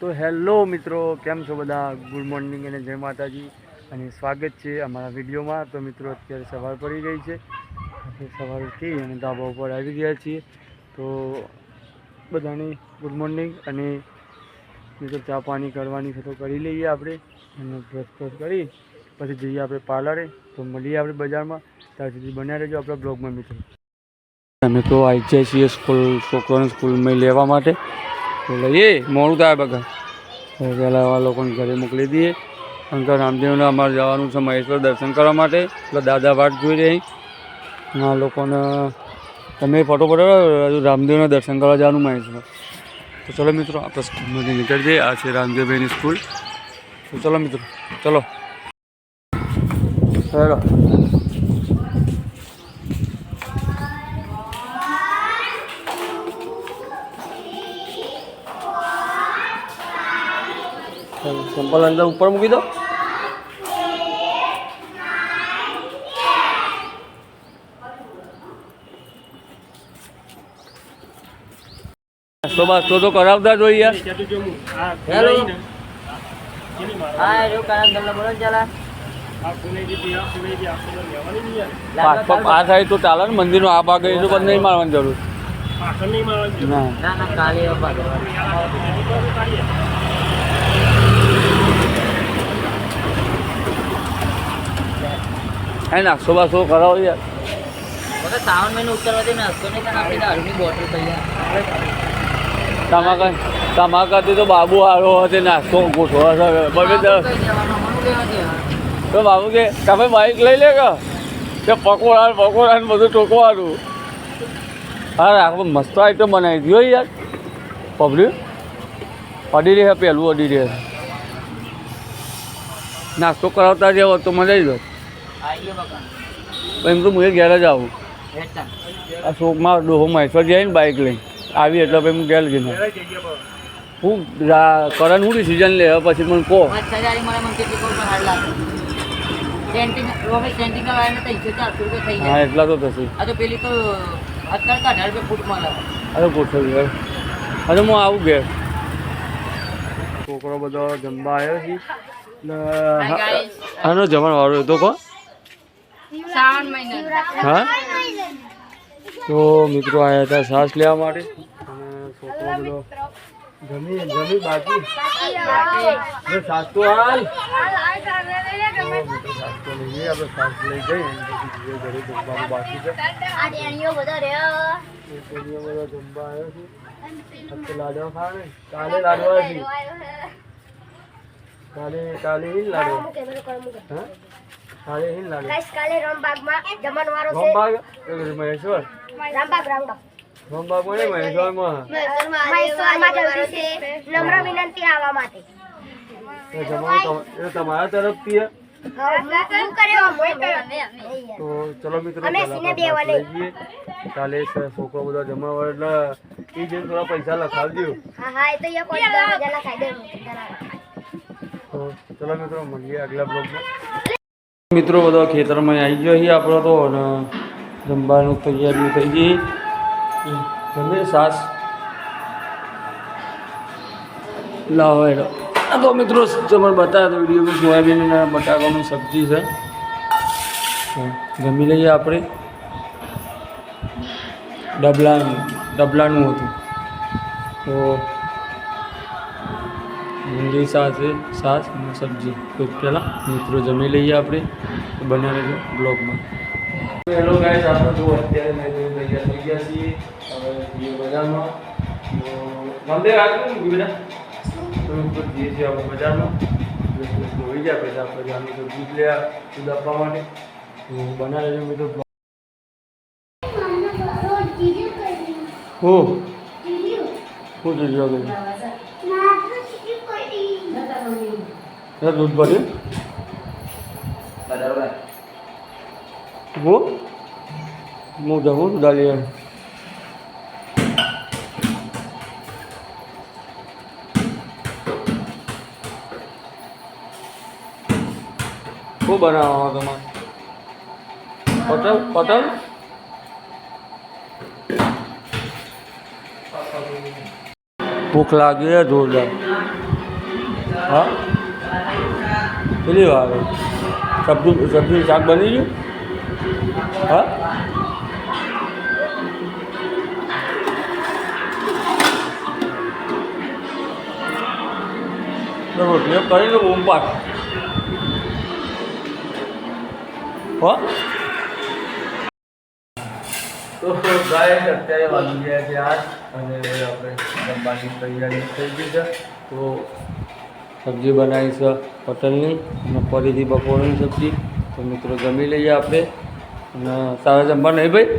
તો હેલો મિત્રો, કેમ છો બધા? ગુડ મોર્નિંગ અને જય માતાજી અને સ્વાગત છે અમારા વિડીયોમાં। તો મિત્રો અત્યારે સવાર પડી ગઈ છે, આપણે સવાર ઉઠી અને ધાબા ઉપર આવી ગયા છીએ। તો બધાને ગુડ મોર્નિંગ। અને મિત્રો ચા પાણી કરવાની છે તો કરી લઈએ આપણે, અને બ્રશ કરી પછી જઈએ આપણે પાર્લરે। તો મળીએ આપણે બજારમાં, ત્યાં સુધી બન્યા રહેજો આપણા બ્લોગમાં મિત્રો। અમે તો આવી જાય છીએ છોકરાને સ્કૂલમાં લેવા માટે, તો લઈએ મોડું થાય બગા પહેલાં આ લોકોને ઘરે મોકલી દઈએ। શંકર રામદેવને અમારે જવાનું છે મહેશ્વર દર્શન કરવા માટે, એટલે દાદા વાટ જોઈ રહી આ લોકોને। તમે ફટોફટ રામદેવના દર્શન કરવા જવાનું મહેશ્વર। તો ચલો મિત્રો, આપણે સ્કૂલમાંથી નીકળી જઈએ। આ છે રામદેવભાઈની સ્કૂલ। તો ચલો મિત્રો, ચલો હેલો। ચંપલ અંદર ઉપર મૂકી દો। નાસ્તો તો કરાવતા જોઈએ યાર। હેલો હા જો કાના ગલ્લા બોલો ચાલા આ થાય તો ચાલે ને, મંદિરનો આ ભાગ એ તો બંધ નહીં મારવાની જરૂર ના ના કાલે નાસ્તો બાસ્તો કરાવો યાર। શ્રાવણ મહિનો ઉતરવાથી નાસ્તો નહીં થાય, આપણી દારૂની બોટલ તૈયાર તમાકાથી તો બાબુ હારો હતો નાસ્તો ગોઠવા તો બાબુ કે તમે બાઈક લઈ લે કે પકોડા ને બધું ટોકવાનું। હા આખું મસ્ત આઈટમ બનાવી દીધો યાર। પબ્લિક અડી રહે, પહેલું અડી રહે। નાસ્તો કરાવતા જેવો તો મજા આવી જાય। એમ તો હું ઘેર જ આવું, આ શોકમાં ડોહો મહેશ્વર જાય ને બાઇક લઈને આવી, એટલે પછી હું ઘેર જઈને હું કરણ હું ડિસિઝન લે પછી મને કહો। હા એટલા તો થશે। અરે ગોઠવી અરે હું આવું ઘેર। છોકરો બધો જમવા આવ્યો છે, આનો જમણવાળો હતો કો હા। તો મિત્રો આવ્યા હતા શ્વાસ લેવા માટે, અને છોકરો બધો જમી બાકી શ્વાસ તો હાલ લઈએ આપણે, શ્વાસ લઈ જઈએ ઘરે જમવાનું બાકી છે। બધા જમવા આવ્યો છે, લાડવા ખાવા કાલે લાડવા છે, કાલે હિન લાડવા હા કાલે હિન લાડવા કાલે રામબાગમાં જમણવારો છે। રામબાગ મહેશ્વર રામબાગ રામબાગમાં ને મહેશ્વરમાં જરૂરી છે, નમ્ર વિનંતી આવવા માટે જમવાનું એ તમારા તરફથી હે। તો ચલો મિત્રો કાલે છોકરો બધા જમવા એટલે એ જઈને થોડા પૈસા લખાવજો। તો ચલો મિત્રો મળીએ આગલા બ્લોગમાં। મિત્રો બધા ખેતરમાં આવી ગયો છીએ આપણો તો, અને જમવાનું તૈયારી થઈ ગઈ। જમે સાસ લાવો એનો તો મિત્રો તમને બતાવ્યા તો વિડીયોમાં સોયાબીન અને બટાકાની સબ્જી છે, જમી લઈએ આપણે। ડબલાનું હતું તો ભીંડી છાશ અને સબ્જી। તો પહેલાં મિત્રો જમી લઈએ આપણે, તો બન્યા રહેજો બ્લોગમાં। હેલો ગાઈસ, આપણે જો અત્યારે તૈયાર થઈ ગયા છીએ, હવે બજારમાં મંદિર આગળ બેટા તો જઈએ છીએ આપણે બજારમાં, ધોઈ ગયા પછી આપણે જાણી તો દૂધ લે દૂધ આપવા માટે। તો બના રહેજો મિત્રો। હું જોઈ દૂધ ભર્યું હું જવું દાલી શું બનાવવાનો તમારે? પટલ ભૂખ લાગી જોરદાર। હા કેટલી વાર સબ્જી શાક બની ગયું હા રોટલીઓ કરી લો ઊંઘ પાક હો તો ગાય અત્યારે વાગી ગયા છે 8 અને આપણે જમવાની તૈયારી થઈ ગઈ છે તો સબ્જી બનાવી છે પટલની અને ફરીથી બપોરની સબ્જી તો મિત્રો જમી લઈએ આપણે અને તારા જમવા નહીં ભાઈ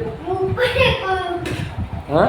હા